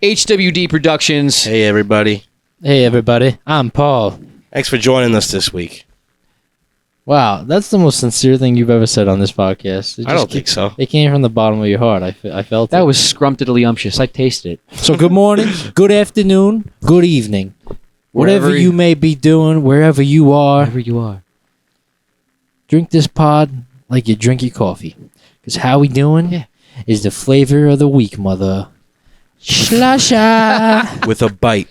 HWD Productions. Hey, everybody. Hey, everybody. I'm Paul. Thanks for joining us this week. Wow, that's the most sincere thing you've ever said on this podcast. I don't think so. It came from the bottom of your heart. I felt That it. was scrumptiddlyumptious. I tasted it. So good morning, good afternoon, good evening. Whatever you may be doing, wherever you are, Wherever you are. drink this pod like you drink your coffee. Because how we doing is the flavor of the week, mother. Slasha. With a bite.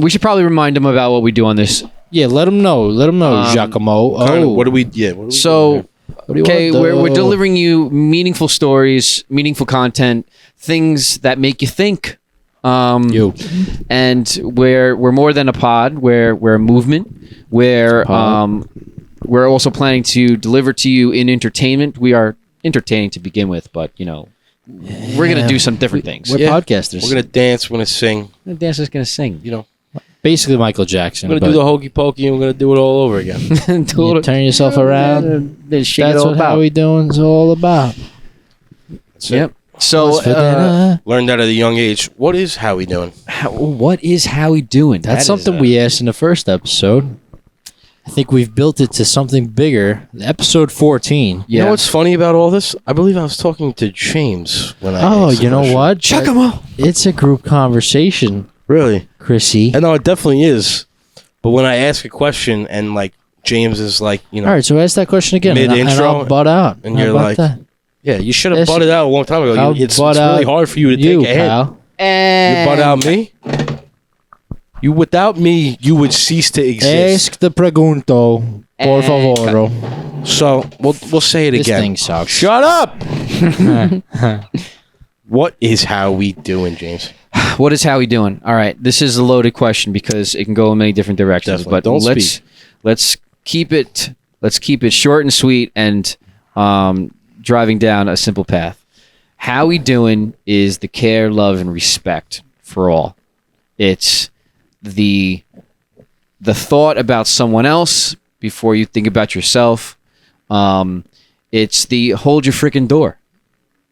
We should probably remind them about what we do on this. Yeah, let them know. Let them know, Giacomo. What do we doing So, here? What do you okay, want, we're though? delivering you meaningful stories, meaningful content, things that make you think. And we're more than a pod. We're a movement. We're also planning to deliver to you in entertainment. We are entertaining to begin with, but we're gonna do some different things. We're podcasters. We're going to dance. We're going to sing. The dancer's gonna sing. basically Michael Jackson. We're going to do the hokey pokey and we're going to do it all over again. You turn yourself around. That's what How We Doin's all about. That's it. Yep. So, What's for dinner? Learned that at a young age. What is How We Doing? what is Howie doing? That's something we asked in the first episode. I think we've built it to something bigger. Episode 14. You know what's funny about all this? I believe I was talking to James when I asked the you know question. what? Giacomo. It's a group conversation, Really? Chrissy. I know it definitely is. But when I ask a question and like James is like, All right, so ask that question again. And Mid-intro, I'll butt out. and How you're about like, that? yeah, you should have Yes. butted out a long time ago. I'll It's butt really out hard for you to you, take a hit. pal. And You butt out me? You without me, you would cease to exist. Ask the pregunto, por favor. So we'll say it This again. thing sucks. Shut up. What is How We Doing, James? what is Howie doing? All right, this is a loaded question because it can go in many different directions. Definitely. But Don't let's keep it short and sweet and driving down a simple path. How we doing is the care, love, and respect for all. It's the thought about someone else before you think about yourself. It's the hold your frickin' door.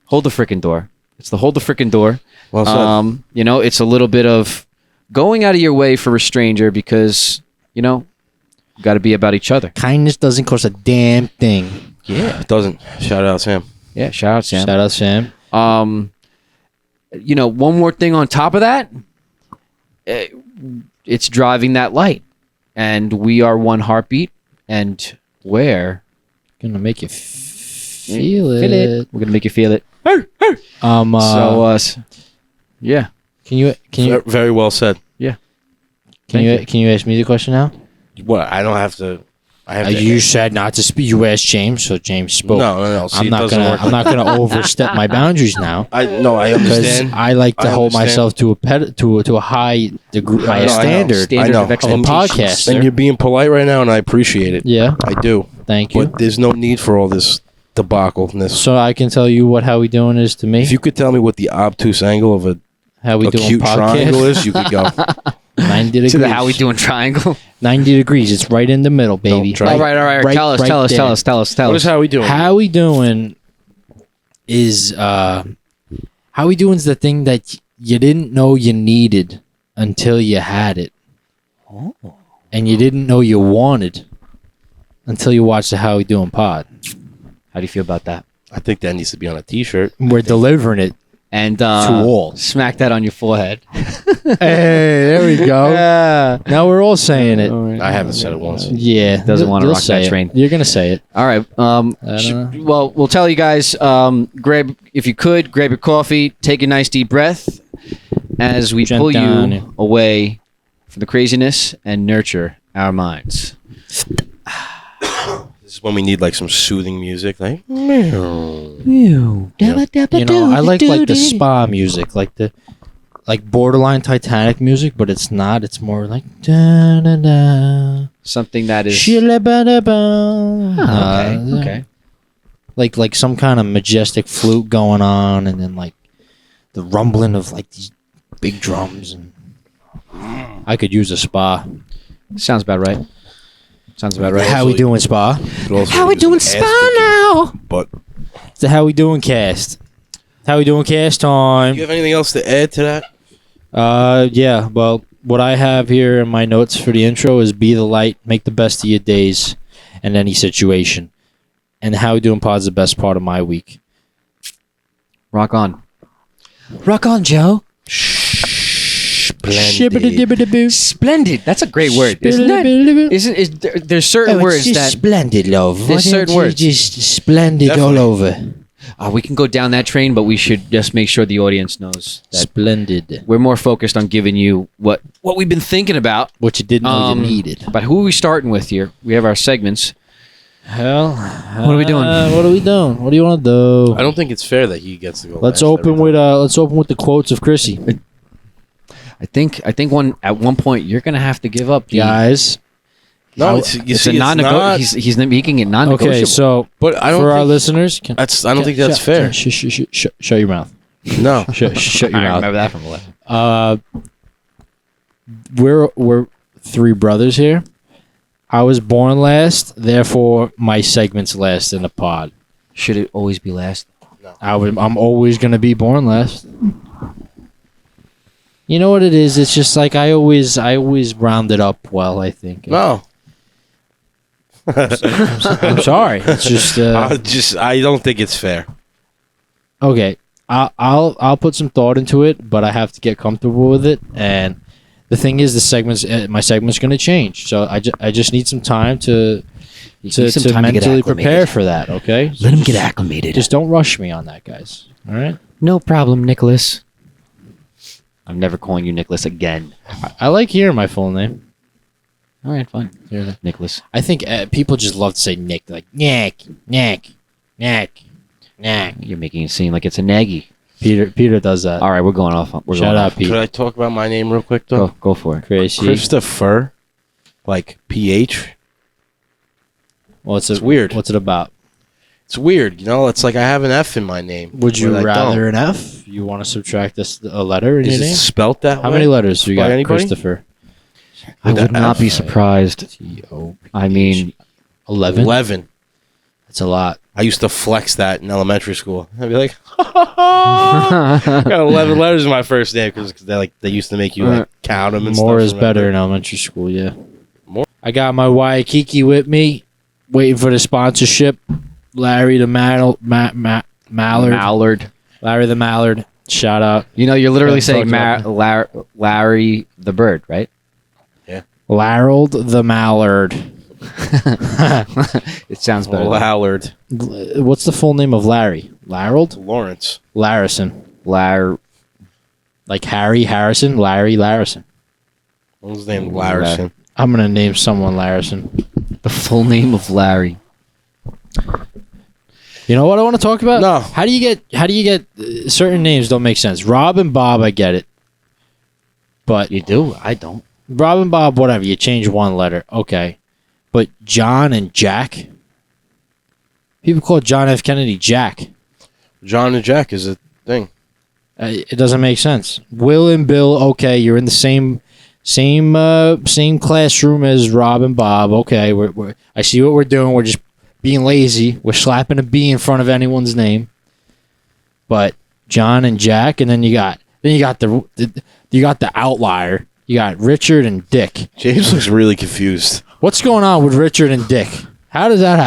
Hold the frickin' door. It's the hold the frickin' door. Well said. It's a little bit of going out of your way for a stranger because, you got to be about each other. Kindness doesn't cost a damn thing. Yeah. It doesn't. Shout out, Sam. Yeah, shout out, Sam. Shout out, Sam. One more thing on top of that, it's driving that light. And we are one heartbeat, and we're Gonna make you feel it. We're going to make you feel it. Yeah. Can you Very well said. can you ask me the question now? What? I don't have to. I have to. You said not to speak. You asked James, so James spoke. No. See, I'm it not doesn't gonna. work I'm not gonna overstep my boundaries now. I Because understand. I like to I hold understand. myself to a high degree, I know. standard Standard I know. of of a expectations. podcaster. And you're being polite right now, and I appreciate it. Yeah, I do. thank you. But there's no need for all this debacleness. So I can tell you what How We Doing is to me. If you could tell me what the obtuse angle of a How We Doing acute triangle podcast. is, you could go. 90 degrees. To the How we doing triangle. 90 degrees. It's right in the middle, baby. Don't try. All right. Right- Tell us. right Tell us. there. Tell us. Tell us. Tell What us. is How We Doing? How We Doing is How We Doing is the thing that you didn't know you needed until you had it, and you didn't know you wanted until you watched the How We Doing pod. How do you feel about that? I think that needs to be on a T-shirt. We're delivering it And to all. smack that on your forehead. Hey, there we go. Yeah. Now we're all saying it. I haven't said it once. Yeah, Doesn't wanna you'll rock say that it. train. You're gonna say it. All right. Well, we'll tell you guys. Grab if you could, grab your coffee, take a nice deep breath, as we pull you Gentani. away from the craziness and nurture our minds. This is when we need like some soothing music, like. You know, I like the spa music, like borderline Titanic music, but it's not. It's more like da da da. Something that is Okay. Like some kind of majestic flute going on, and then like the rumbling of like these big drums and I could use a spa. Sounds about right. Sounds about right. How we doing, spa? How we doing spa now? But It's the How We Doing cast. How we doing cast time? you have anything else to add to that? Yeah. Well, what I have here in my notes for the intro is be the light, make the best of your days and any situation. And How We Doing pod is the best part of my week. Rock on. Rock on, Joe. Splendid. Splendid. That's a great word, isn't it? There's certain words that splendid, love. There's certain words. Just splendid Definitely. all over. we can go down that train, but we should just make sure the audience knows that Splendid. we're more focused on giving you what we've been thinking about. What you didn't know you needed. But who are we starting with here? We have our segments. Hell, What are we doing? What are we doing? What do you want to do? I don't think it's fair that he gets to go. Let's last open every with time. let's open with the quotes of Chrissy. I think at one point you're gonna have to give up the Guys. No, it's it's a non-negotiable. He's making it non-negotiable. Okay, so But I don't for our think listeners, I don't think that's fair. Shut your mouth. No. Shut your I mouth. remember that from the left. We're three brothers here. I was born last, therefore my segment's last in the pod. Should it always be last? I'm always gonna be born last. You know what it is? It's just like I always round it up well. I think. No. I'm sorry. It's just I don't think it's fair. okay. I'll put some thought into it, but I have to get comfortable with it. And the thing is, my segment's going to change. So I just need some time to mentally prepare for that. Okay. So Let him get acclimated. Just don't rush me on that, guys. All right. No problem, Nicholas. I'm never calling you Nicholas again. I like hearing my full name. All right, fine. Nicholas. I think people just love to say Nick. They're like Nick. You're making it seem like it's a naggy. Peter does that. All right, we're going off. Shout out, Pete. Could I talk about my name real quick though? Go for it. Crazy. Christopher, like PH. It's weird. What's it about? It's weird, you know. It's like I have an F in my name. Would you but I rather don't. an F? You want to subtract a letter in Is your it name? spelt that How way? many letters do you By got, anybody? Christopher? I With would the not F? be surprised. T-O-P-H. I mean, 11? 11. That's a lot. I used to flex that in elementary school. I'd be like, I got 11 letters in my first name because they used to make you like count them and stuff. More is remember? better in elementary school, yeah. More? I got my Waikiki with me, waiting for the sponsorship. Larry the Mallard. Mallard. Larry the Mallard. Shout out. You know, you're literally Yeah, saying Larry the bird, right? Larold the Mallard. It sounds better. Lallard. What's the full name of Larry? Larold? Lawrence. Larrison. Like Harry Harrison? Larry Larrison. What was his name? Larrison. I'm going to name someone Larrison. the full name of Larry. You know what I want to talk about? No. How do you get certain names don't make sense. Rob and Bob, I get it. But You do? I don't. Rob and Bob, whatever, you change one letter. Okay. But John and Jack? People call John F. Kennedy Jack. John and Jack is a thing. It doesn't make sense. Will and Bill, okay, you're in the same classroom as Rob and Bob. Okay, I see what we're doing. We're just being lazy. We're slapping a B in front of anyone's name. But John and Jack, and then you got the outlier. You got Richard and Dick. James looks really confused. What's going on with Richard and Dick? How does that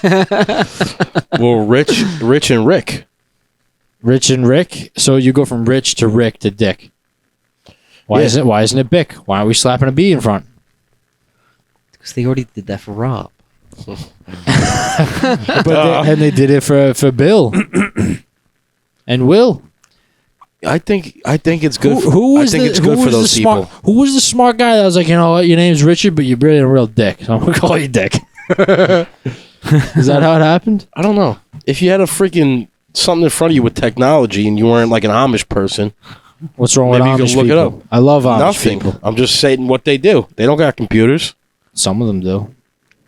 happen? Well, Rich and Rick. Rich and Rick. So you go from Rich to Rick to Dick. Why isn't it Bick? Why are we slapping a B in front? Because they already did that for Rob. And they did it for Bill and Will. I think it's good. Who was I think it's good for those people. Who was the smart guy that was like, you know what, your name's Richard, but you're really a real dick, so I'm gonna call you Dick. Is that how it happened? I don't know. If you had a freaking something in front of you with technology and you weren't like an Amish person, What's wrong Maybe with you Amish can look people? it up. I love Amish nothing. people. I'm just saying what they do. They don't got computers. Some of them do.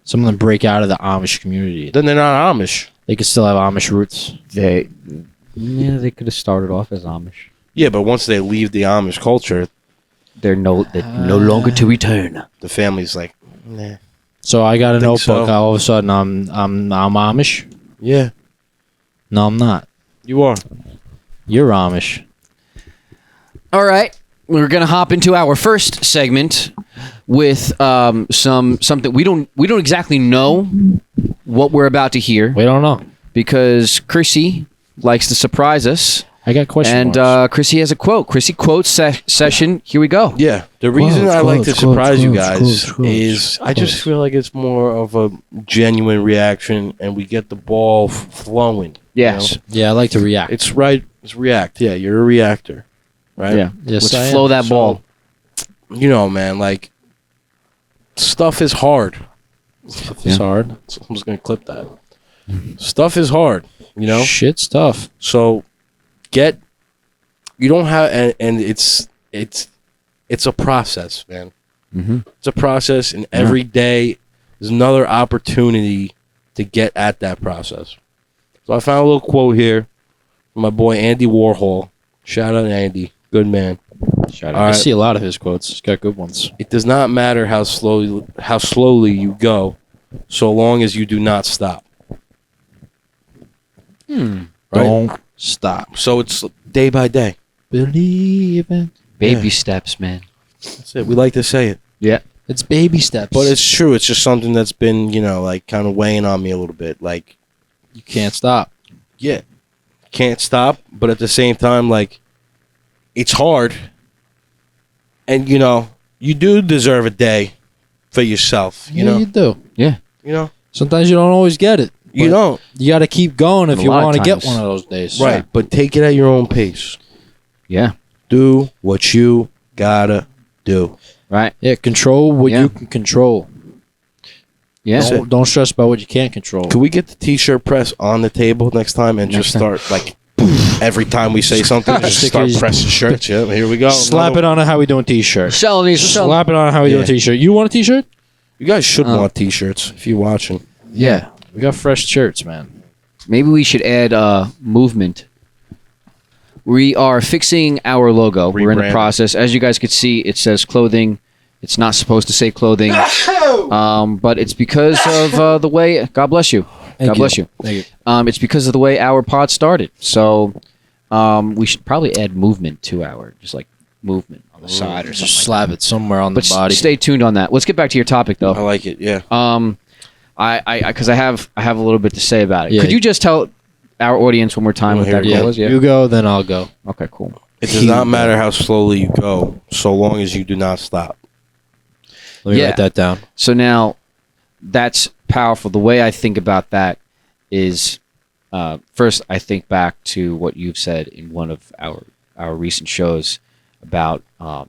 Some of them break out of the Amish community. Then they're not Amish. They could still have Amish roots. They could have started off as Amish. Yeah, but once they leave the Amish culture, they're no longer to return. The family's like, nah. So I got a Think notebook. so. All of a sudden, I'm Amish. Yeah, No, I'm not. you are. You're Amish. All right, we're gonna hop into our first segment with something we don't exactly know what we're about to hear We don't know. because Chrissy likes to surprise us, I got questions. and Chrissy has a quote. Chrissy quotes session. Here we go. Yeah, the reason Quotes, I like to quotes, surprise you quotes, guys quotes, is I just quotes. feel like it's more of a genuine reaction, and we get the ball flowing. Yes. Yeah, I like to react. It's right. It's react. Yeah, you're a reactor, right? Yeah. Yes, Let's I am. flow that ball. You know, man, like stuff is hard. It's hard. So I'm just gonna clip that. Stuff is hard. You know, Shit's tough. so you don't have, and it's a process, man. Mm-hmm. It's a process, and every day is another opportunity to get at that process. So I found a little quote here from my boy Andy Warhol. Shout out Andy, good man. Shout All I right. see a lot of his quotes. He's got good ones. It does not matter how slowly you go, so long as you do not stop. Right? Don't stop. So it's day by day. Believe it. Baby Yeah. steps, man. That's it. We like to say it. Yeah. It's baby steps. But it's true. It's just something that's been, like kind of weighing on me a little bit. Like, you can't stop. yeah, can't stop. But at the same time, like, it's hard. And, you do deserve a day for yourself. You know? You do. Yeah. You know? Sometimes you don't always get it. You but don't. You got to keep going if A you lot of want to get times. one of those days. Right. But take it at your own pace. Yeah. Do what you gotta do. Right. Yeah. Control what Yeah. you can control. Yeah. That's it. Don't stress about what you can't control. Can we get the t-shirt press on the table next time and just Next time. start, like, every time we say something, just Stick start your- pressing shirts? Yeah, here we go. Slap it on a How We Doing t-shirt. Selling these. Slap it on a How We Yeah. Doing t-shirt. You want a t-shirt? You guys should Oh. want t-shirts if you're watching. Yeah. We got fresh shirts, man. Maybe we should add movement. We are fixing our logo. We're in the Rebranding. process. As you guys could see, it says clothing. It's not supposed to say clothing, but it's because of the way. God bless you. God bless you. Thank you. It's because of the way our pod started. So we should probably add movement to our just like movement on the side or something. Just slap it somewhere on But the body. stay tuned on that. Let's get back to your topic I though. like it, yeah. Because I have a little bit to say about it. Yeah. Could you just tell our audience one more time what Well, that here we yeah. quote was? Yeah. You go, then I'll go. Okay. Cool. It does not matter how slowly you go, so long as you do not stop. Let me Yeah. write that down. So now that's powerful. The way I think about that is first I think back to what you've said in one of our recent shows about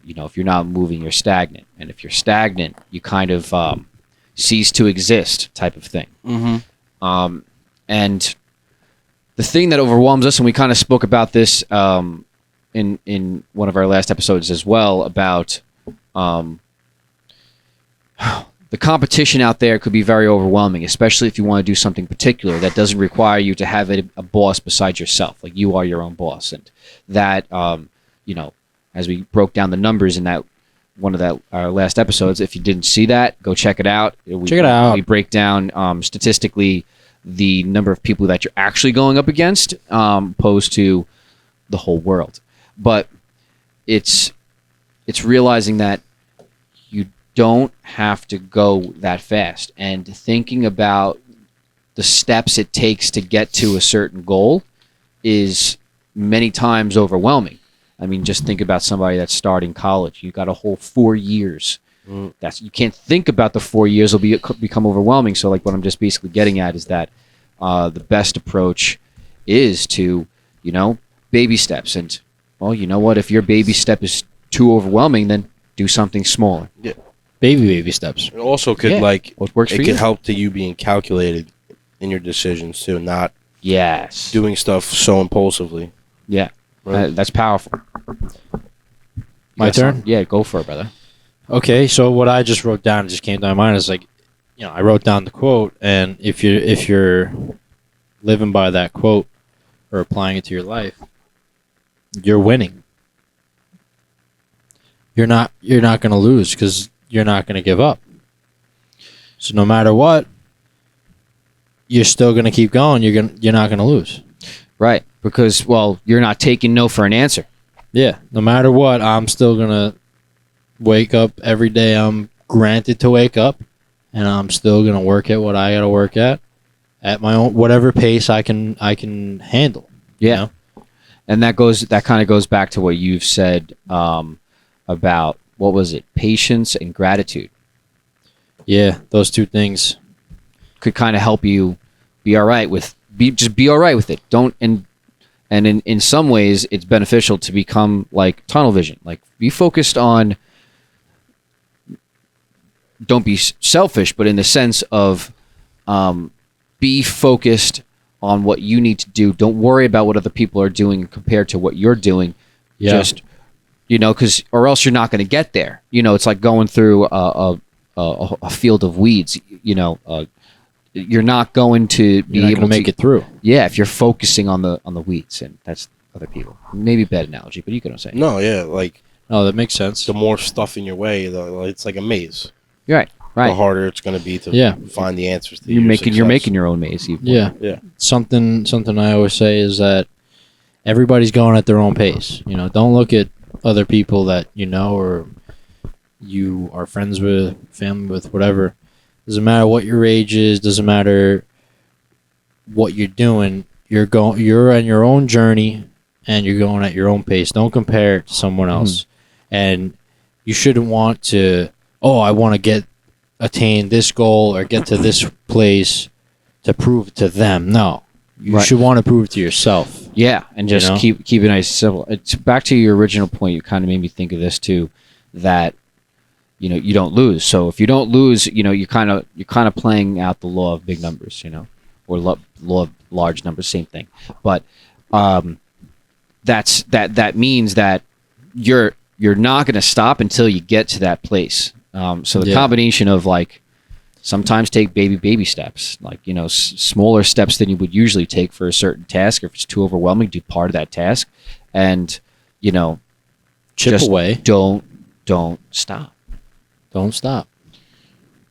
if you're not moving, you're stagnant, and if you're stagnant, you kind of cease to exist, type of thing. Mm-hmm. And the thing that overwhelms us, and we kind of spoke about this in one of our last episodes as well, about the competition out there could be very overwhelming, especially if you want to do something particular that doesn't require you to have a boss besides yourself. Like you are your own boss, and that as we broke down the numbers in that one of our last episodes, if you didn't see that, go check it out. Check it out. We break down statistically the number of people that you're actually going up against, opposed to the whole world. But it's realizing that you don't have to go that fast, and thinking about the steps it takes to get to a certain goal is many times overwhelming. I mean, just think about somebody that's starting college. You got a whole 4 years. You can't think about the 4 years. It'll become overwhelming. So, like, what I'm just basically getting at is that the best approach is to, baby steps. And, well, you know what? If your baby step is too overwhelming, then do something smaller. Baby steps. It also could Yeah. What works for it you? could help to you being calculated in your decisions too, not Yes. doing stuff so impulsively. Yeah. Right. That's powerful. My turn? Yeah, go for it, brother. Okay, so what I just wrote down just came to my mind is like, I wrote down the quote, and if you're living by that quote or applying it to your life, you're winning. you're not going to lose because you're not going to give up. So no matter what, you're still going to keep going. You're not going to lose. Right. Because, well, you're not taking no for an answer. Yeah. No matter what, I'm still going to wake up every day. I'm granted to wake up, and I'm still going to work at what I got to work at my own, whatever pace I can handle. Yeah. You know? And that kind of goes back to what you've said about, what was it? Patience and gratitude. Yeah. Those two things Could kind of help you be all right with it. Don't and in some ways it's beneficial to become like tunnel vision. Like, be focused on, don't be selfish, but in the sense of be focused on what you need to do. Don't worry about what other people are doing compared to what you're doing. Yeah. Just, because or else you're not going to get there. It's like going through a field of weeds. You're not going to be able to make it through. Yeah, if you're focusing on the weeds, and that's other people. Maybe a bad analogy, but you get what I'm saying. No, yeah, like Oh, that makes sense. the more stuff in your way, it's like a maze. You're right. The harder it's going to be to find the answers to You're your making your own maze. Yeah. Yeah. Something I always say is that everybody's going at their own pace. Don't look at other people that or you are friends with, family with, whatever. Doesn't matter what your age is. Doesn't matter what you're doing. You're on your own journey, and you're going at your own pace. Don't compare it to someone else. And you shouldn't want to. Oh, I want to attain this goal or get to this place to prove to them. No, you should want to prove to yourself. Yeah, and just keep it nice and simple. It's back to your original point. You kind of made me think of this too, that you don't lose. So if you don't lose, you're kind of playing out the law of big numbers, or law of large numbers, same thing. But that means that you're not going to stop until you get to that place. So the combination of, like, sometimes take baby steps, like, smaller steps than you would usually take for a certain task. If it's too overwhelming, do part of that task, and Chip away. Don't stop. Don't stop.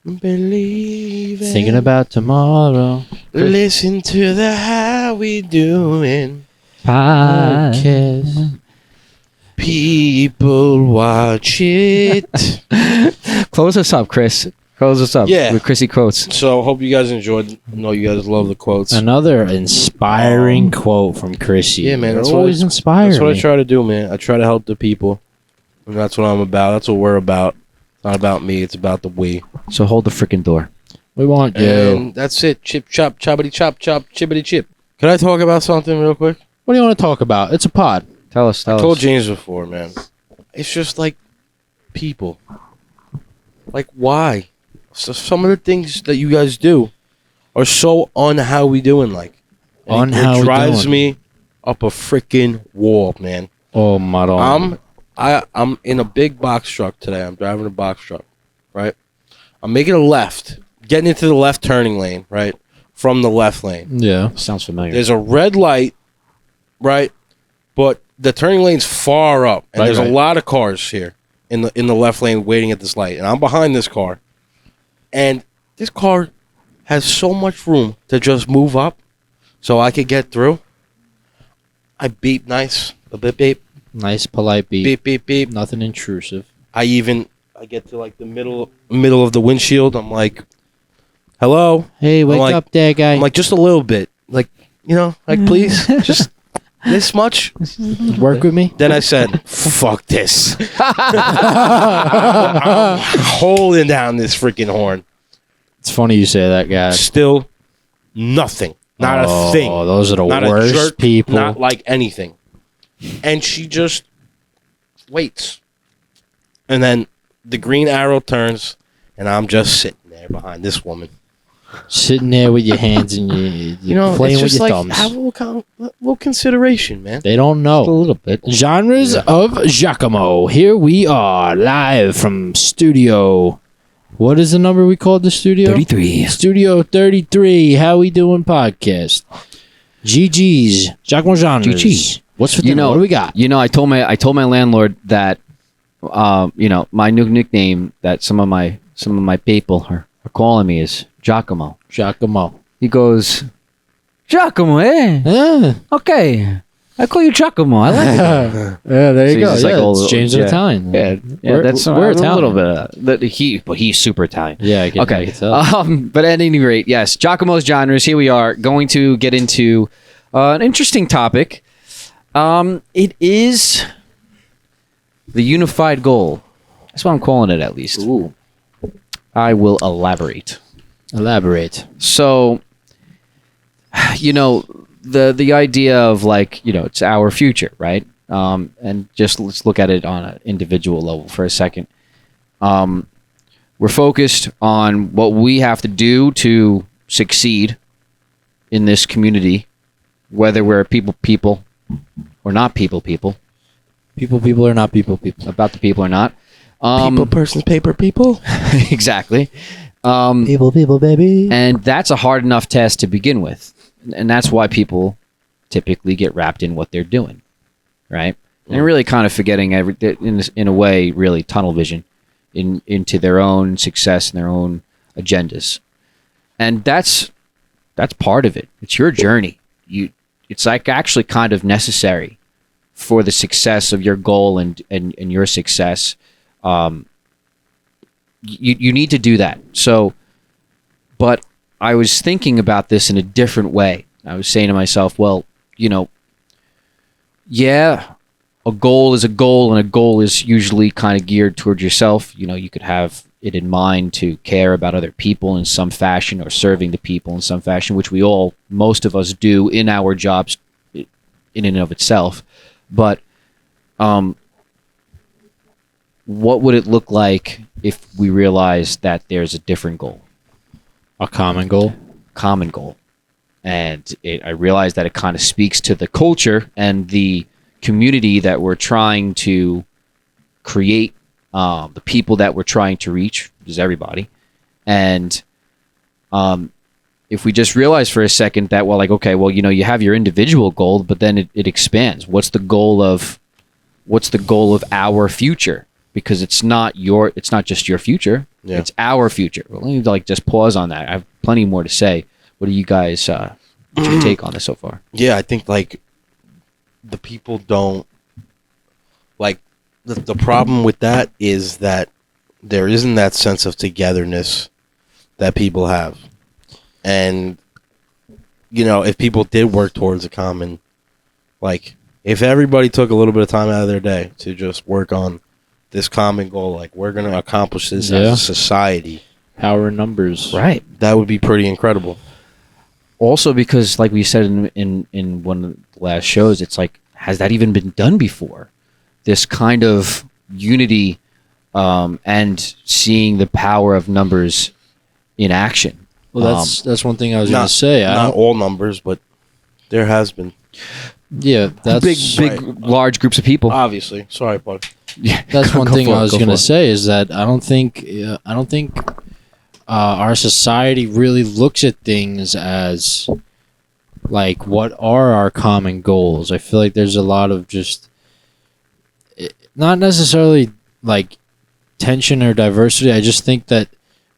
Believe it. Thinking about tomorrow. Listen to the How We Doing. Podcast. People watch it. Close us up, Chris. Close us up. Yeah. With Chrissy quotes. So, hope you guys enjoyed. I know you guys love the quotes. Another inspiring quote from Chrissy. Yeah, man. That's always inspiring. That's what I try to do, man. I try to help the people. And that's what I'm about. That's what we're about. It's not about me. It's about the we. So hold the freaking door. We want you. And that's it. Chip, chop, choppity, chop, chop, chippity, chip. Can I talk about something real quick? What do you want to talk about? It's a pod. Tell us. I told James before, man. It's just like people. Like, why? So some of the things that you guys do are so how we doing, like. On it how we drives doing. me up a freaking wall, man. Oh, my God. I'm in a big box truck today. I'm driving a box truck, right? I'm making a left, getting into the left turning lane, right? From the left lane. Yeah. Sounds familiar. There's a red light, right? But the turning lane's far up, and there's a lot of cars here in the left lane waiting at this light, and I'm behind this car, and this car has so much room to just move up, so I could get through. I beep nice, a beep beep, Nice, polite beep. beep beep beep. Nothing intrusive. I get to like the middle of the windshield. I'm like, hello. Hey, wake like- up there, guy. I'm like, just a little bit, like, please, just this much. Work with me. Then I said, fuck this. I'm holding down this freaking horn. It's funny you say that, guy. Still nothing. Not a thing. Oh, those are the Not a worst jerk, people. Not like anything. And she just waits. And then the green arrow turns, and I'm just sitting there behind this woman. Sitting there with your hands and playing it's with just your like, thumbs. have a little consideration, man. They don't know. a little bit. Genres of Giacomo. Here we are, live from studio. What is the number we called the studio? 33. Studio 33. How we doing podcast? GG's. Giacomo Genres. GG. What's for dinner? What do we got? I told my landlord that my new nickname that some of my people are calling me is Giacomo. Giacomo. He goes, Giacomo, eh? Yeah, Okay. I call you Giacomo. I like it. yeah, there So you he's go. just Yeah, like it's changed in Italian. Yeah, that's we're a Italian. little bit of that. But he's super Italian. Yeah, I can, Okay. I can tell. But at any rate, yes, Giacomo's genres. Here we are going to get into an interesting topic. It is the unified goal. That's what I'm calling it, at least. Ooh. I will elaborate. Elaborate. So, the idea of like, it's our future, right? And just let's look at it on an individual level for a second. We're focused on what we have to do to succeed in this community, whether we're people or not people, People are not people. about the people or not. People, persons, paper, people. Exactly. People, baby. And that's a hard enough task to begin with. And that's why people typically get wrapped in what they're doing, right? And really kind of forgetting in a way, really tunnel vision into their own success and their own agendas. And that's part of it. It's your journey. It's like actually kind of necessary for the success of your goal and your success. You need to do that. So, but I was thinking about this in a different way. I was saying to myself, well, yeah, a goal is a goal, and a goal is usually kind of geared towards yourself. You could have it in mind to care about other people in some fashion or serving the people in some fashion, which most of us do in our jobs in and of itself. But what would it look like if we realized that there's a different goal? A common goal. Common goal. And I realized that it kind of speaks to the culture and the community that we're trying to create, the people that we're trying to reach, which is everybody. And if we just realize for a second that, well, like, okay, well, you have your individual goal, but then it expands. What's the goal of our future? Because it's not just your future. Yeah. It's our future. Well, let me just pause on that. I have plenty more to say. What do you guys, what's your take on this so far? Yeah, I think like the people don't like the problem with that is that there isn't that sense of togetherness that people have. And if people did work towards a common, like if everybody took a little bit of time out of their day to just work on this common goal, like we're going to accomplish this as a society. Power in numbers. Right. That would be pretty incredible. Also, because like we said in one of the last shows, it's like, has that even been done before? This kind of unity and seeing the power of numbers in action. Well, that's one thing I was going to say. Not all numbers, but there has been. Yeah, that's big, large groups of people. Obviously. Sorry, bud. Yeah, that's one thing I was go going for to it. say is that I don't think our society really looks at things as like, what are our common goals? I feel like there's a lot of just not necessarily like tension or diversity. I just think that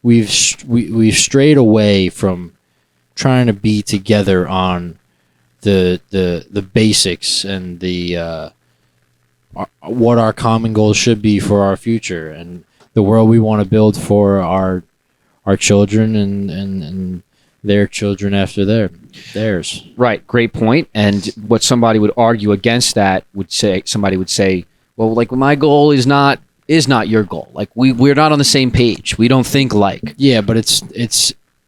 we've strayed away from trying to be together on the basics and the what our common goals should be for our future and the world we want to build for our children and their children after theirs. Right, great point. And what somebody would argue against that would say, well, like my goal is not your goal. Like we're not on the same page. We don't think like. Yeah, but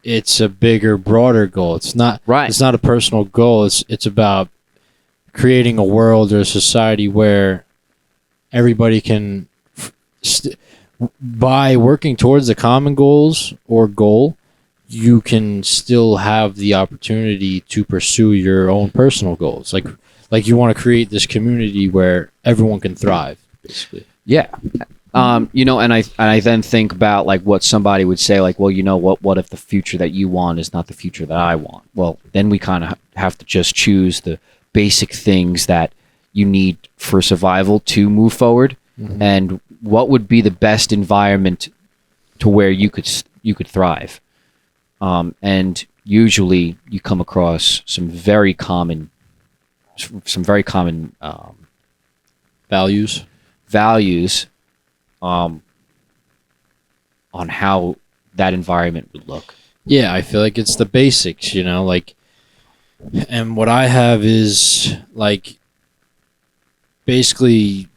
it's a bigger, broader goal. It's not Right. It's not a personal goal. It's about creating a world or a society where everybody can, by working towards the common goals or goal, you can still have the opportunity to pursue your own personal goals. Like you want to create this community where everyone can thrive, basically. Yeah. And I then think about like what somebody would say, like, well, what if the future that you want is not the future that I want? Well, then we kind of have to just choose the basic things that you need for survival to move forward. Mm-hmm. And what would be the best environment to where you could thrive. And usually you come across some very common Values. values on how that environment would look. Yeah, I feel like it's the basics, like, and what I have is like basically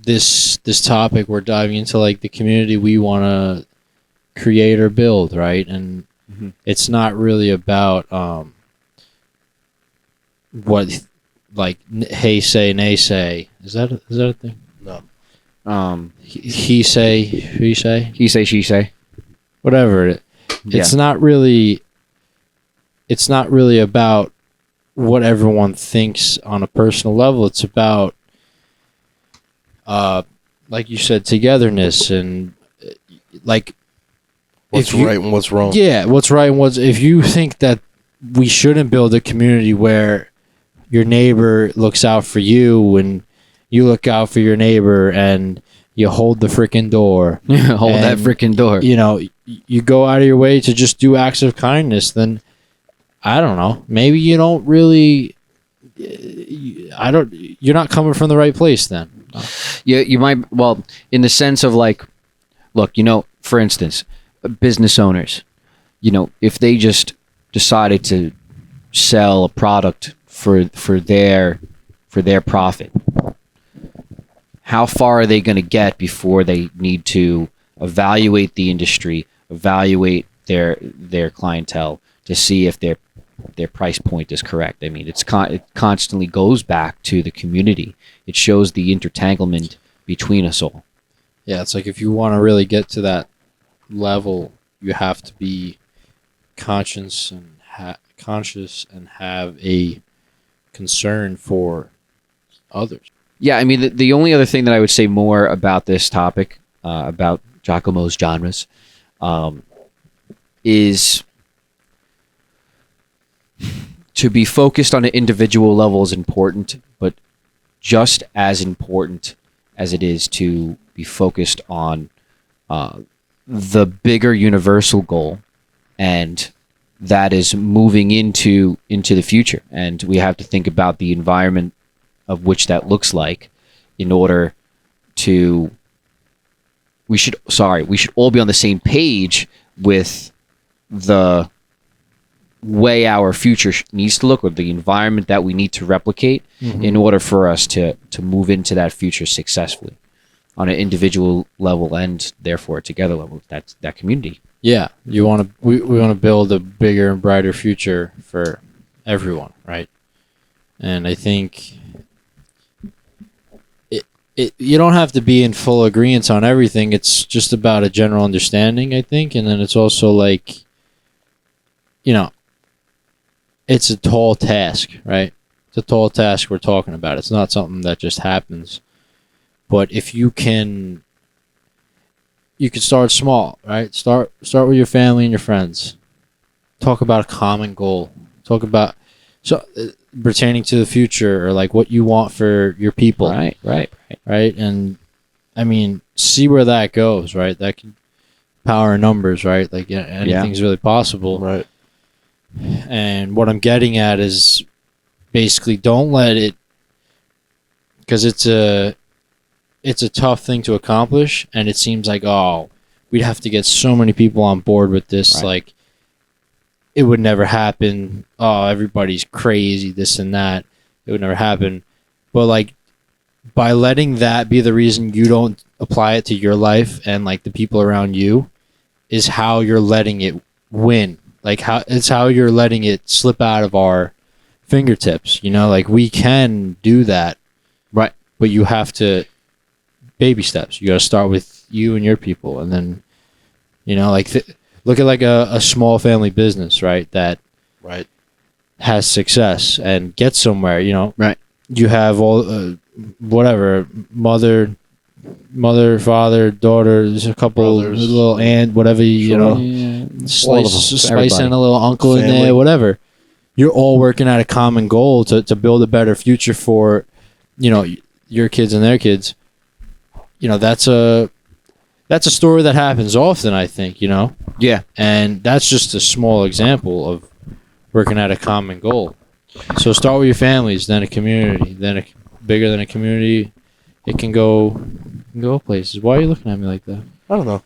this topic we're diving into, like the community we want to create or build, right? And it's not really about what like hey say nay say. Is that a thing? No. He say, she say, He say, she say. whatever it. It's not really about what everyone thinks on a personal level. It's about like you said, togetherness and like What's right and what's wrong. Yeah, what's right and what's, if you think that we shouldn't build a community where your neighbor looks out for you and you look out for your neighbor and you hold the freaking door. Hold that freaking door. You go out of your way to just do acts of kindness, then I don't know. Maybe you don't really. You're not coming from the right place then. Yeah, you might. Well, in the sense of like, look, for instance, business owners, if they just decided to sell a product for their profit, how far are they going to get before they need to evaluate the industry, evaluate their clientele to see if their price point is correct? I mean, it constantly goes back to the community. It shows the intertanglement between us all. Yeah, it's like if you want to really get to that level, you have to be conscious and have a concern for others. Yeah, I mean, the only other thing that I would say more about this topic, about Giacomo's genres, is to be focused on an individual level is important, but just as important as it is to be focused on the bigger universal goal, and that is moving into the future. And we have to think about the environment of which that looks like in order to we should all be on the same page with the way our future needs to look, or the environment that we need to replicate in order for us to move into that future successfully on an individual level and therefore a together level. That's that community. Yeah, we want to build a bigger and brighter future for everyone, right? And I think you don't have to be in full agreement on everything. It's just about a general understanding, I think. And then it's also like, it's a tall task, right? It's a tall task we're talking about. It's not something that just happens. But if you can start small, right? Start with your family and your friends. Talk about a common goal. Talk about pertaining to the future, or like what you want for your people. Right. And I mean, see where that goes, right? That can power in numbers, right? Like anything's really possible. Right. And what I'm getting at is basically don't let it, because it's a tough thing to accomplish, and it seems like, we'd have to get so many people on board with this. Right. Like, it would never happen. Oh, everybody's crazy, this and that. It would never happen. But like, by letting that be the reason you don't apply it to your life and like the people around you, is how you're letting it win. Like how you're letting it slip out of our fingertips. Like we can do that, Right. but you have to baby steps. You got to start with you and your people, and then look at like a small family business, right? That has success and gets somewhere. Right. You have all whatever mother, father, daughter. There's a couple brothers, little aunt, whatever spice in a little uncle in there, whatever. You're all working at a common goal to build a better future for, your kids and their kids. that's a story that happens often, I think, Yeah. and that's just a small example of working at a common goal. So start with your families, then a community, then bigger than a community. It can go places. Why are you looking at me like that? I don't know.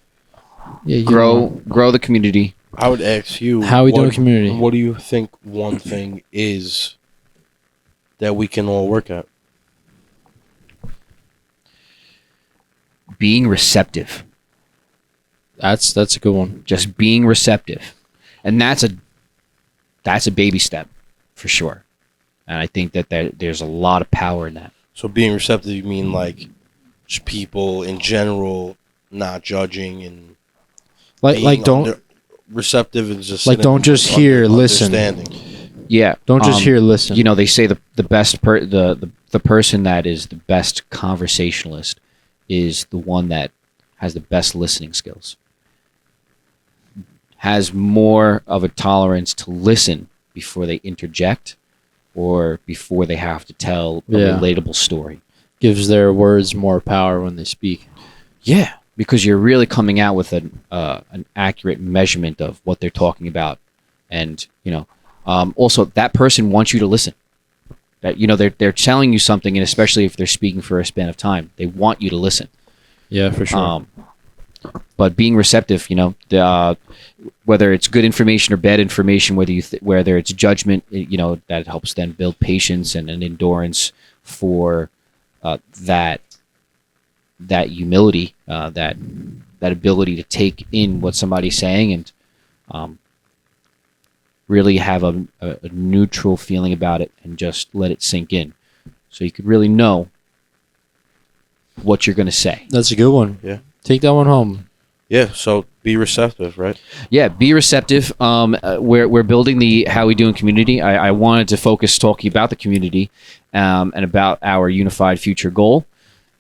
Yeah, you Grow the community. I would ask you, How we doing community? What do you think one thing is that we can all work at? Being receptive. That's a good one. Just being receptive, and that's a baby step for sure. And I think that there's a lot of power in that. So being receptive, you mean like just people in general not judging and Like don't receptive is just like don't just hear, listen. Understanding. Yeah. Don't just hear, listen. They say the best the person that is the best conversationalist is the one that has the best listening skills. Has more of a tolerance to listen before they interject or before they have to tell a relatable story. Gives their words more power when they speak. Yeah, because you're really coming out with an accurate measurement of what they're talking about, and also that person wants you to listen. That they're telling you something, and especially if they're speaking for a span of time, they want you to listen. Yeah, for sure. But being receptive, whether it's good information or bad information, whether it's judgment, that helps then build patience and an endurance for that humility, that ability to take in what somebody's saying and really have a neutral feeling about it and just let it sink in, so you could really know what you're going to say. That's a good one. Yeah. Take that one home. Yeah, so be receptive, right? Yeah, be receptive. We're building the How We Doing community. I wanted to focus talking about the community and about our unified future goal.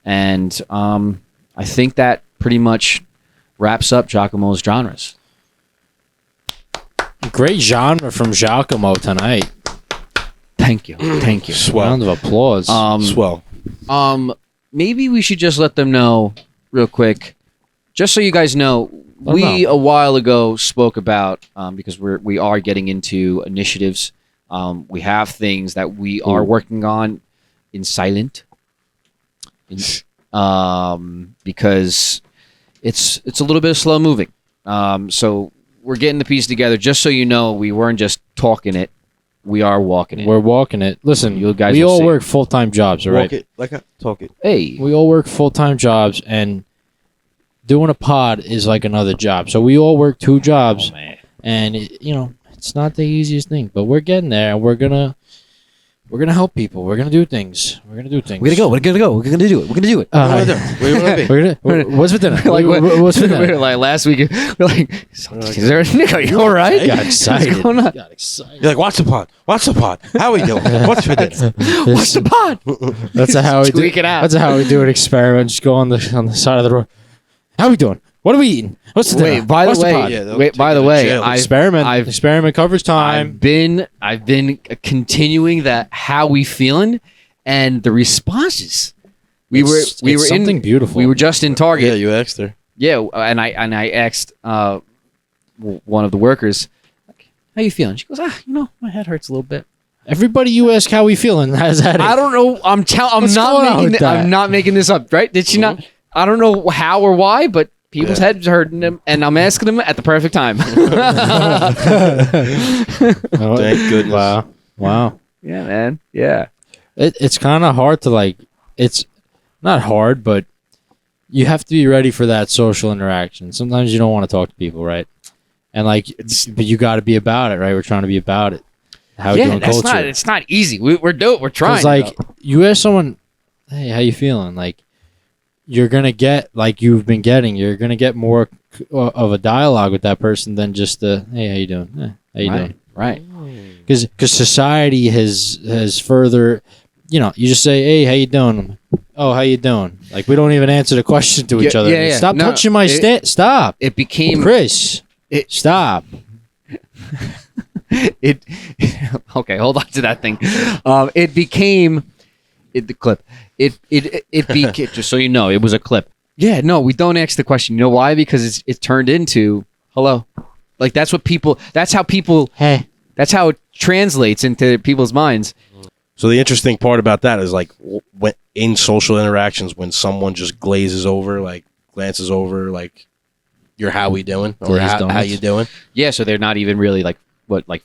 And I think that pretty much wraps up Giacomo's genres. Great genre from Giacomo tonight. Thank you. Thank you. Swell. Round of applause. Swell. Maybe we should just let them know real quick, just so you guys know, we a while ago spoke about, because we are getting into initiatives. We have things that we are working on in silent, because it's a little bit slow moving. So we're getting the piece together. Just so you know, we weren't just talking it. We are walking it. We're walking it. Listen, You guys we will all see. work full-time jobs, all right? Walk it like I talk it. Hey, We all work full-time jobs, and doing a pod is like another job. So we all work two jobs, and it's not the easiest thing, but we're getting there, and we're gonna help people. We're gonna do things. We're gonna do things. we're gonna go. We're gonna go. We're gonna do it. We're gonna do it. Where you want to be? We're gonna. What's for dinner? Like What's for we were dinner? like last week. We're like, is there? Nick, are you all right? Got excited. What's going on? Got excited. You're like, watch the pod. Watch the pod. How we doing? What's for dinner? What's the pod? That's how we do. Tweak it out. That's how we do an experiment. Just go on the side of the road. How we doing? What are we eating? What's the dinner? Wait, by the What's way, pod? Yeah, they'll wait, take by you the to way, jail. Experiment covers time. I've been continuing that how we feeling and the responses. We were something beautiful. We were just in Yeah, Target. you asked her. Yeah, and I asked one of the workers, like, "How you feeling?" She goes, my head hurts a little bit. Everybody you ask how we feeling has had it. I don't know. I'm What's going on with that? I'm not making this up, right? Did she not? I don't know how or why, but people's heads hurting them, and I'm asking them at the perfect time. Thank goodness. Wow. Yeah, man. Yeah. It's kind of hard to it's not hard, but you have to be ready for that social interaction. Sometimes you don't want to talk to people, right? And but you got to be about it, right? We're trying to be about it. How we doing culture? It's not easy. We're dope. We're trying. Because you ask someone, hey, how you feeling? You're gonna get you've been getting. You're gonna get more of a dialogue with that person than just the hey, how you doing? How you doing? Right. Because society has further, you just say, hey, how you doing? Oh, how you doing? We don't even answer the question to each other. yeah. Stop No, touching my stop. It became Chris. Stop. it. Okay, hold on to that thing. It became the clip. It became, just so you know, it was a clip. Yeah, no, we don't ask the question. You know why? Because it's turned into hello. Like that's what people. That's how people. Hey. That's how it translates into people's minds. So the interesting part about that is like when in social interactions, when someone just glances over, like you're how we doing or Glazed how donuts. you doing. Yeah, so they're not even really like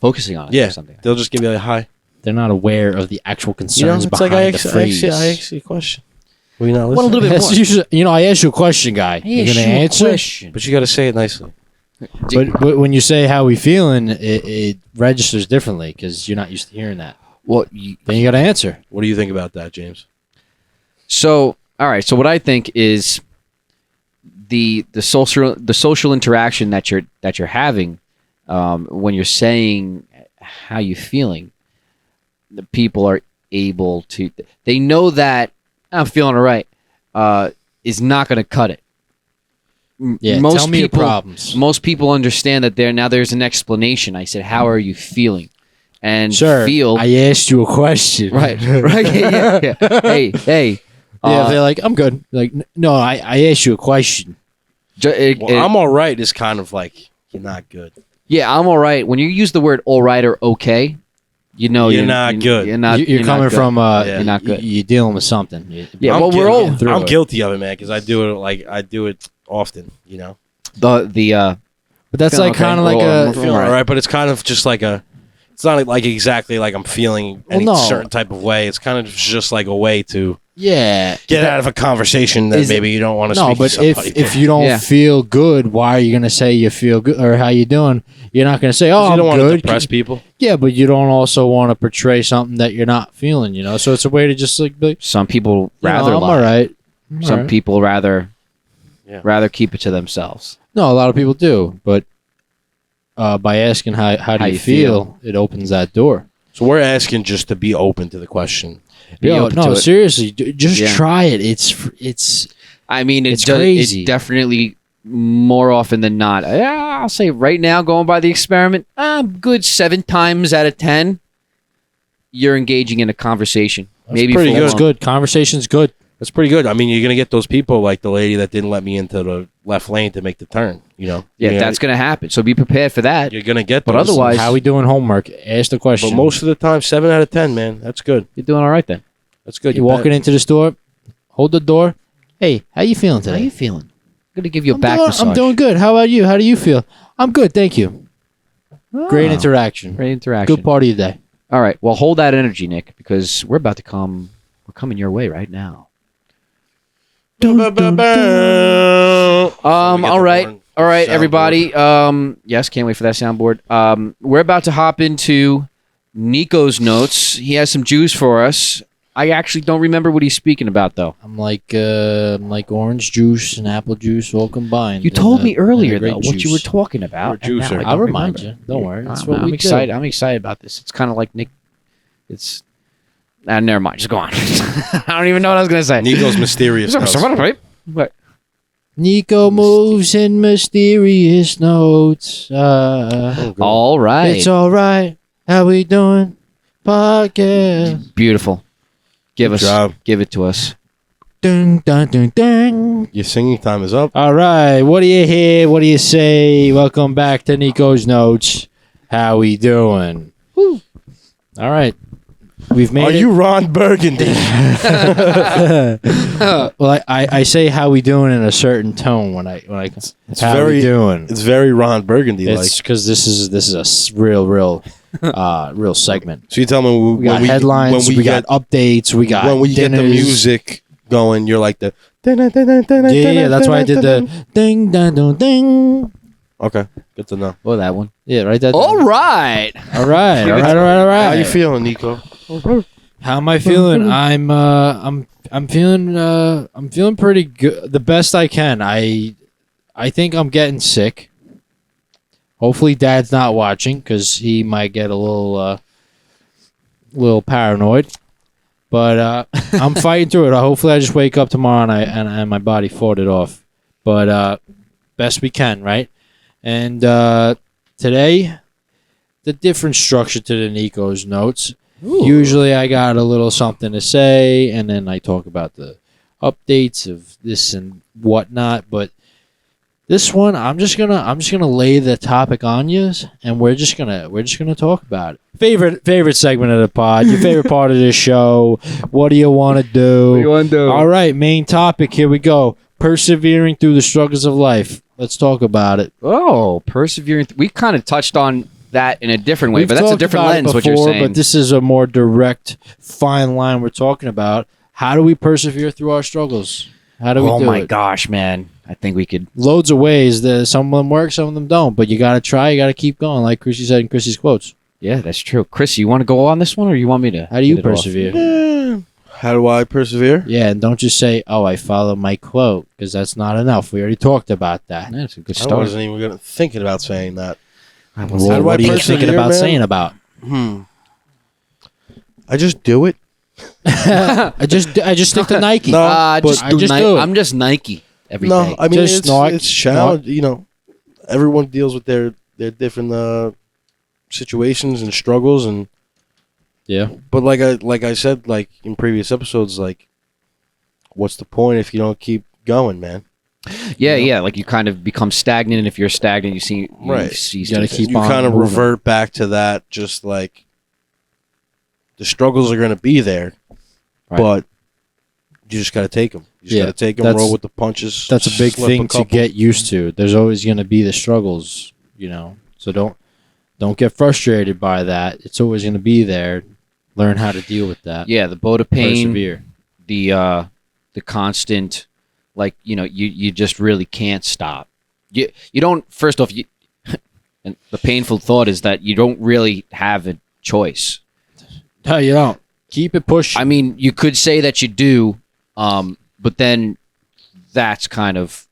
focusing on it Yeah, or something. they'll just give you a hi. They're not aware of the actual concerns it's behind like the phrase. I asked you a question. Were you not What a listening? little bit That's more. usually, I asked you a question, guy. You're gonna answer. But you got to say it nicely. But when you say how we feeling, it registers differently because you're not used to hearing that. Well, Then you got to answer. What do you think about that, James? so all right. So what I think is the social interaction that you're having when you're saying how you feeling, the people are able to. They know that I'm feeling all right. Is not going to cut it. Yeah, most tell me people, your problems. Most people understand that there's an explanation. I said, "How are you feeling?" And Sure. feel I asked you a question. right. Yeah. Hey. Yeah, they're like, I'm good. Like, no, I asked you a question. I'm all right is kind of like you're not good. Yeah, I'm all right. When you use the word all right or okay, you know You're not good. You're not. You're coming not good. from. You're not good. You're dealing with something. Yeah, I'm well, we're all guilty. I'm guilty of it, man, because I do it often. You know, the But that's Feeling like okay. kind of like Well, a. I'm feeling all right, but it's kind of just like a. It's not like exactly like I'm feeling any no. certain type of way. It's kind of just like a way to Yeah. get out of a conversation that Is it- maybe you don't want to No, speak but to somebody. if you don't Yeah. feel good, why are you gonna say you feel good or how you doing? You're not gonna say, "Oh, you I'm don't want to good." depress people. Yeah, but you don't also want to portray something that you're not feeling. So it's a way to just like, be, some people rather I'm lie. all right. I'm all Some right. people rather Yeah. keep it to themselves. No, a lot of people do, but by asking how do How you you feel, it opens that door. So we're asking just to be open to the question. Be Yo, open no, to it. seriously, just Yeah. try it. It's I mean, It's it's crazy. definitely more often than not. I'll say right now, going by the experiment, I'm good 7 times out of 10. You're engaging in a conversation. Maybe pretty full that's on. good. Conversation's good. That's pretty good. I mean, you're gonna get those people like the lady that didn't let me into the left lane to make the turn. Yeah, You're that's going to happen. So be prepared for that. you're gonna get. But those. otherwise- How we doing homework? Ask the question. but most of the time, 7 out of 10, man, that's good. You're doing all right then. That's good. you're walking into the store, hold the door. Hey, how you feeling How today? you feeling? I'm going to give you a I'm back doing, massage. I'm doing good. How about you? How do you feel? I'm good, thank you. Great Oh, interaction. Great interaction. Good part of your day. All right. Well, hold that energy, Nick, because we're about to come. We're coming your way right now. All right, everybody. Yes, can't wait for that soundboard. We're about to hop into Nico's notes. He has some juice for us. I actually don't remember what he's speaking about though. I'm like orange juice and apple juice all combined. You in told a- me in a earlier grape though what you juice. were talking about. You're a and now juicer. I I'll don't remind remember. you. Don't worry. That's I'm, what I'm we excited. do. I'm excited about this. It's kind of like Nick. It's. Never mind. Just go on. I don't even know what I was gonna say. Nico's mysterious. notes. What? Nico moves in mysterious notes. All right. It's all right. How we doing? Podcast. Beautiful. Give Good us. job. Give it to us. Dun, dun, dun, dun. Your singing time is up. All right. What do you hear? What do you say? Welcome back to Nico's Notes. How we doing? Woo. All right. We've made Are it. you Ron Burgundy? Well, I say how we doing in a certain tone when I It's how very we doing. It's very Ron Burgundy like. It's because this is a real segment. So you tell me We got headlines. We got updates. We got when we get the dinners. music going, you're like the Yeah, that's why I did the ding ding ding ding. Okay, good to know. Oh, that one. Yeah, right. That. All right. All right. All right. How you feeling, Nico? How am I feeling? I'm feeling pretty good. The best I can. I think I'm getting sick. Hopefully, Dad's not watching because he might get a little paranoid. But I'm fighting through it. Hopefully, I just wake up tomorrow and my body fought it off. But best we can, right? And today, the different structure to the Nico's notes. Usually I got a little something to say, and then I talk about the updates of this and whatnot. But this one, I'm just gonna lay the topic on you, and we're just gonna talk about it. Favorite segment of the pod, your favorite part of this show. What do you want to do? All right, main topic. Here we go. Persevering through the struggles of life. Let's talk about it. Oh, persevering. We kind of touched on that in a different way, We've but that's a talked different about it lens. What you're before, saying, but this is a more direct, fine line we're talking about. How do we persevere through our struggles? How do we oh do my it? gosh, man! I think we could. Loads of ways. Some of them work, some of them don't. But you got to try. You got to keep going, like Chrissy said in Chrissy's quotes. Yeah, that's true. Chris, you want to go on this one, or you want me to? How do you get it off? persevere? How do I persevere? Yeah, and don't just say, "Oh, I follow my quote," because that's not enough. We already talked about that. Yeah, it's a good I start. wasn't even thinking about saying that. Well, How do I what are you persevere, thinking about man? saying about? I just do it. I just stick to Nike. No, just I do just Ni- do it. I'm just Nike every day. No, I mean Just not- it's challenge. You know, everyone deals with their different situations and struggles, and Yeah. but like I said, like in previous episodes, like what's the point if you don't keep going, man? Yeah. Like you kind of become stagnant, and if you're stagnant, you Right. cease You gotta to- keep You on kind of moving. revert back to that, just like the struggles are going to be there, Right. but you just got to take them. You just Yeah, got to take them, that's- roll with the punches. That's a big slip thing to couple. get used to. There's always going to be the struggles, So don't get frustrated by that. It's always going to be there. Learn how to deal with that. Yeah, the boat of pain, Persevere. the constant, like you just really can't stop. You don't. First off, and the painful thought is that you don't really have a choice. No, you don't. Keep it pushing. I mean, you could say that you do, but then that kind of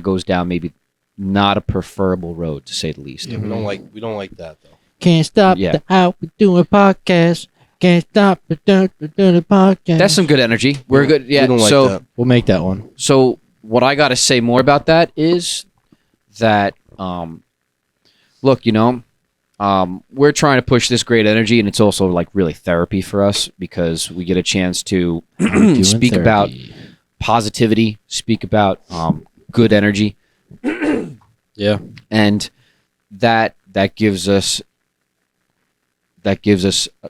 goes down maybe not a preferable road, to say the least. Yeah, we don't like that though. Can't stop Yeah. the How We Doing podcast. Can't stop the podcast. That's some good energy. We're good. Yeah. we don't like so that. We'll make that one. So what I got to say more about that is that, look, we're trying to push this great energy, and it's also like really therapy for us because we get a chance to Doing speak about therapy. positivity, speak about good energy, Yeah. and that gives us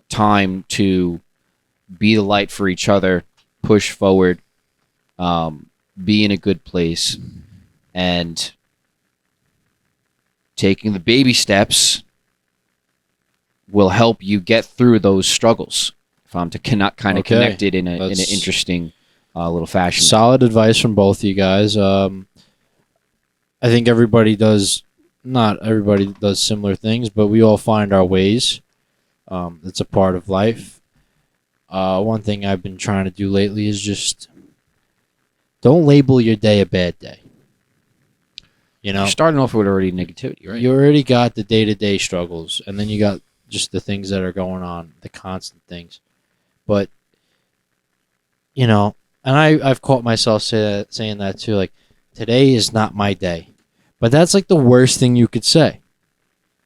time to be the light for each other, push forward, be in a good place, and taking the baby steps will help you get through those struggles. If I'm to kind of Okay. connect it in an That's- interesting little fashion. Solid advice from both of you guys. I think not everybody does similar things, but we all find our ways. It's a part of life. One thing I've been trying to do lately is just don't label your day a bad day. You're starting off with already negativity, right? You already got the day-to-day struggles, and then you got just the things that are going on, the constant things. But, and I've caught myself saying that too, like, today is not my day. But that's like the worst thing you could say.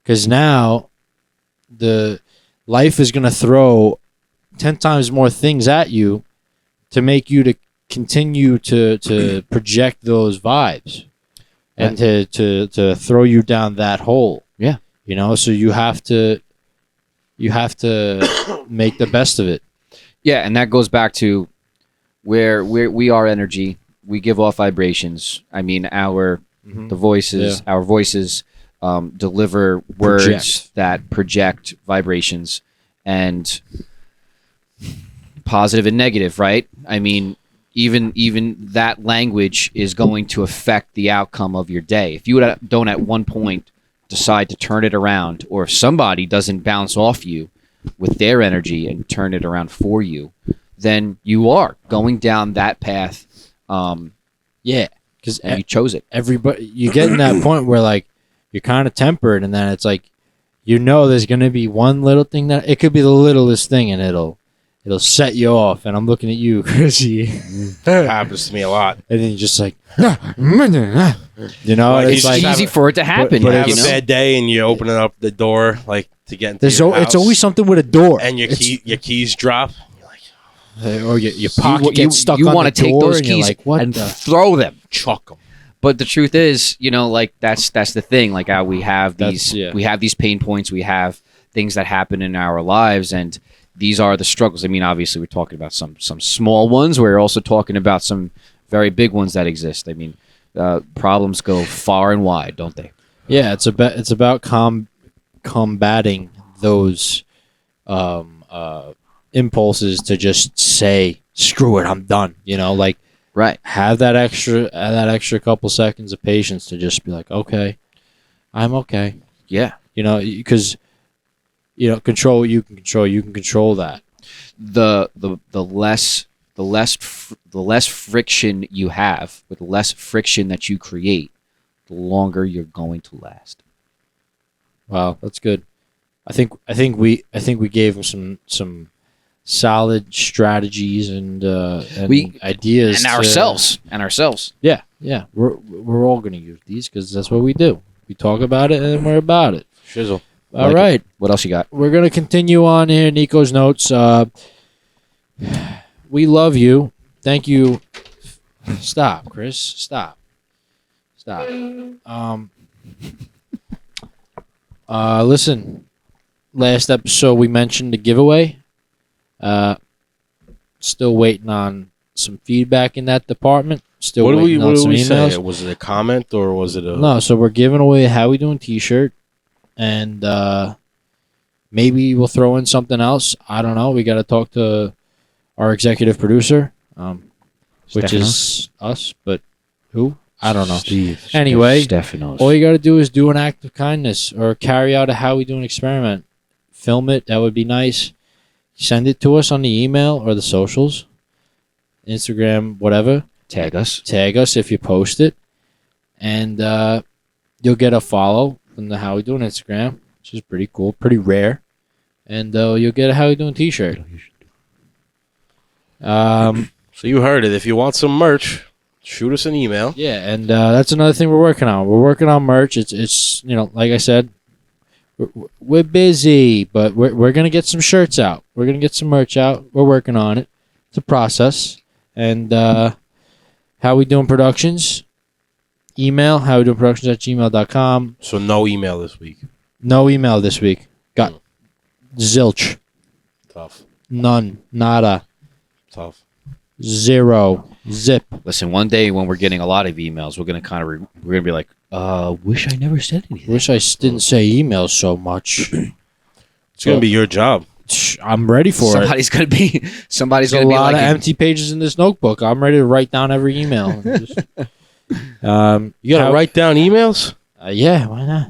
Because now the life is going to throw 10 times more things at you to make you to continue to project those vibes and to throw you down that hole. Yeah. So you have to make the best of it. Yeah, and that goes back to where we are energy. We give off vibrations. I mean, our voices deliver words Project. that project vibrations, and positive and negative, right? I mean, even that language is going to affect the outcome of your day. If you don't at one point decide to turn it around, or if somebody doesn't bounce off you with their energy and turn it around for you, then you are going down that path. Yeah, because And you chose it. everybody, you get in that point where like you're kind of tempered, and then it's like there's gonna be one little thing that it could be the littlest thing, and it'll set you off. And I'm looking at you, Chrissy, That happens to me a lot. and then you're just like, Like, it's It's like easy for it to happen. but You you have a know? bad day and you open up the door like to get into there's your house, it's always something with a door. and your keys drop. You're like, or your pocket gets stuck you on wanna the take door those and you're keys like, what and the? throw them. Chuck them. But the truth is, like that's the thing. Like how we have these we have these pain points, we have things that happen in our lives, and these are the struggles. I mean, obviously, we're talking about some small ones. We're also talking about some very big ones that exist. I mean, problems go far and wide, don't they? Yeah, it's about combating those impulses to just say, "Screw it, I'm done." Like. Right. Have that extra couple seconds of patience to just be like, okay, I'm okay. Yeah. Because control what you can control. You can control that. The less friction you have, with less friction that you create, the longer you're going to last. Wow, that's good. I think we gave him some solid strategies and ideas And ourselves. Yeah. We're all going to use these because that's what we do. We talk about it and we're about it. Shizzle. All right. What else you got? We're going to continue on here. Nico's notes. We love you. Thank you. Stop, Chris. Stop. Listen. Last episode we mentioned the giveaway. Still waiting on some feedback in that department. Still What waiting on do some we emails. say? Was it a comment or was it a... No, so we're giving away a How We Doing t-shirt, and maybe we'll throw in something else. I don't know. We got to talk to our executive producer, which is us, but who? I don't know. Steve. Anyway, Stephanos. all you got to do is do an act of kindness or carry out a How We Doing experiment. Film it. That would be nice. Send it to us on the email or the socials, Instagram, whatever. Tag us if you post it, and you'll get a follow from the How We Doing Instagram, which is pretty cool, pretty rare, and you'll get a How We Doing t-shirt. So you heard it. If you want some merch, shoot us an email. Yeah, and that's another thing we're working on. We're working on merch. It's like I said, we're busy, but we're gonna get some shirts out. We're gonna get some merch out. We're working on it. It's a process, and How We Doing Productions, email howwedoingproductions@gmail.com. So no email this week. No email this week. Got zilch. Tough. None. Nada. Tough. Zero. Zip. Listen, one day when we're getting a lot of emails, we're gonna kind of we're gonna be like, wish I never said anything. Wish I didn't say email so much. It's going to be your job. I'm ready for it. Somebody's gonna be There's gonna a be lot like of empty pages in this notebook. I'm ready to write down every email. Just, You got to write down emails? yeah, why not?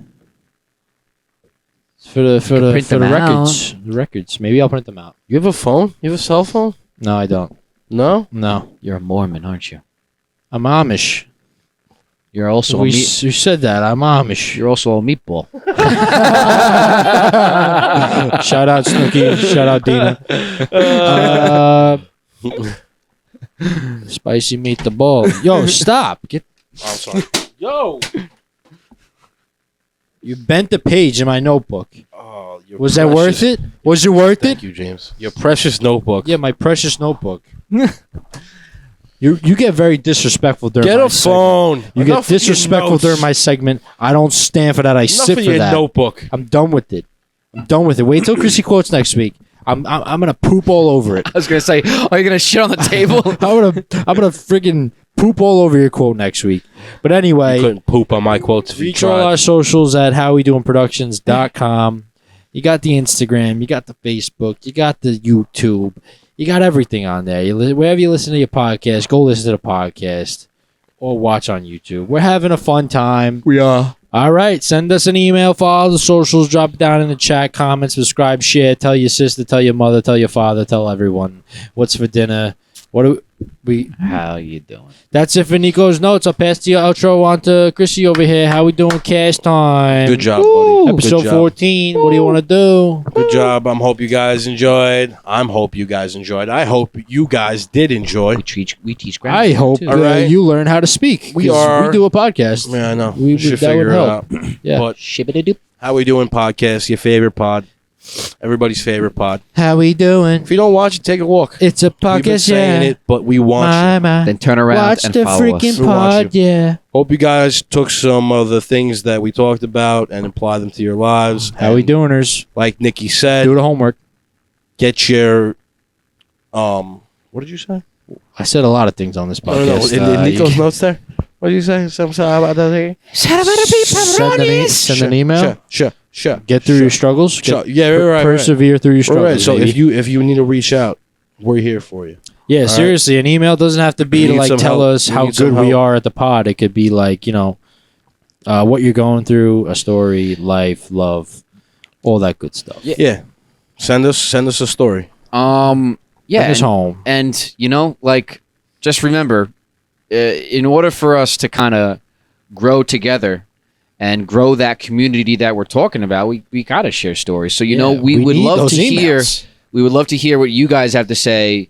It's for the print them records. The records. Maybe I'll print them out. You have a phone? You have a cell phone? No, I don't. No? No, You're a Mormon, aren't you? I'm Amish. You're also We said that. I'm Amish. you're also a meatball. Shout out Snooki. Shout out Dina. Spicy meat the ball. Yo, stop. Get. Oh, I'm sorry. Yo! You bent the page in my notebook. Oh, Was that worth it? Was it worth it? Thank you, James. Your precious notebook. Yeah, my precious notebook. You get very disrespectful during Get my a phone. You Enough get of your disrespectful notes. during my segment. I don't stand for that. I Enough sit of for your that. notebook. I'm done with it. Wait till Chrissy quotes next week. I'm gonna poop all over it. I was gonna say, are you gonna shit on the table? I'm gonna friggin' poop all over your quote next week. But anyway, You couldn't poop on my quotes if you reach all our tried. socials at howwedoingproductions.com. You got the Instagram, you got the Facebook, you got the YouTube, you got everything on there. Wherever you listen to your podcast, go listen to the podcast or watch on YouTube. We're having a fun time. We are. All right, send us an email, follow the socials, drop it down in the chat, comment, subscribe, share, tell your sister, tell your mother, tell your father, tell everyone what's for dinner. What do we? How you doing? That's it for Nico's notes. I'll pass the outro on to Chrissy over here. How we doing? Cast time. Good job, buddy. Episode Good job. 14. What do you want to do? Good job. I hope you guys enjoyed. I hope you guys did enjoy. We teach grammar. I hope too. All right. you learn how to speak. We 'cause are- We do a podcast. Yeah, I know. We should that figure would it help. out. Yeah. But Shibbity-doop. How We Doing podcast, your favorite pod. Everybody's favorite pod. How we doing? If you don't watch it, take a look. It's a We've been podcast, saying yeah. it, but we want you. Then turn around Watch and the follow freaking us. We want pod, yeah. Hope you guys took some of the things that we talked about and apply them to your lives. How we And doingers? Like Nikki said, Do the homework. get your what did you say? I said a lot of things on this No, podcast. in Nico's notes there. What did you say? Something about that thing? Send an email. Sure. Get through your struggles. Sure. Yeah, right. Persevere through your struggles. Right. So baby. if you need to reach out, we're here for you. Yeah, right. seriously, an email doesn't have to be We to need like some tell help. us We how need some good we help. are at the pod. It could be like, what you're going through, a story, life, love, all that good stuff. Yeah. Send us a story. Yeah, Bring us home. and just remember, in order for us to kind of grow together and grow that community that we're talking about, we gotta share stories. So we would need love those to hear. emails. We would love to hear what you guys have to say.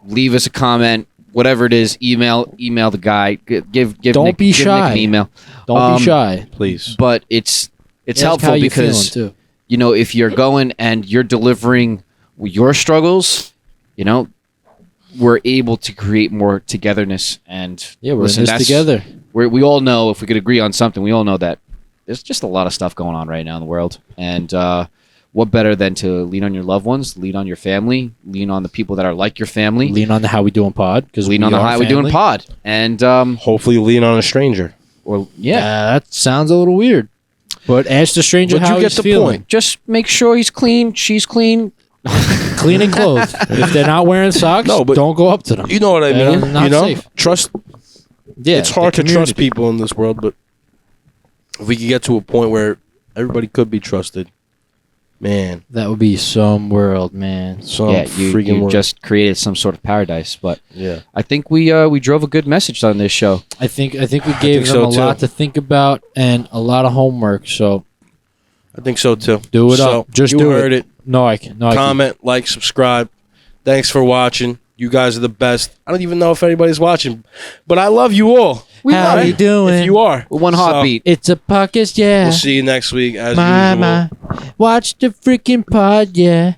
Leave us a comment, whatever it is. Email the guy. Give Don't Nick, be give Nick shy. an email. Don't be shy. Please. But it's Ask helpful how you because feeling, too. if you're going and you're delivering your struggles, we're able to create more togetherness. And Yeah, we're listen, in this together. we all know, if we could agree on something, we all know that there's just a lot of stuff going on right now in the world. And what better than to lean on your loved ones, lean on your family, lean on the people that are like your family, Lean on the How We Doing pod. Because lean on the How We Doing pod. And Hopefully lean on a stranger. That sounds a little weird. But ask the stranger But how you get he's the feeling. point. just make sure he's clean, she's clean. Clean and clothed. If they're not wearing socks, No, but- don't go up to them. You know what I They're mean? not safe. Trust. Yeah, It's hard the to trust community. people in this world, but if we could get to a point where everybody could be trusted, man, That would be some world, man. some Yeah, freaking you world. just created some sort of paradise. But Yeah. I think we drove a good message on this show. I think we gave think them so, a too. lot to think about and a lot of homework. So I think so too. do it So, up. Just you do heard it. No, I can. No, Comment, like, subscribe. Thanks for watching. You guys are the best. I don't even know if anybody's watching, but I love you all. How Right? you doing? If you are. With one So, heartbeat. It's a podcast, yeah. We'll see you next week as My, usual. my. Watch the freaking pod, yeah.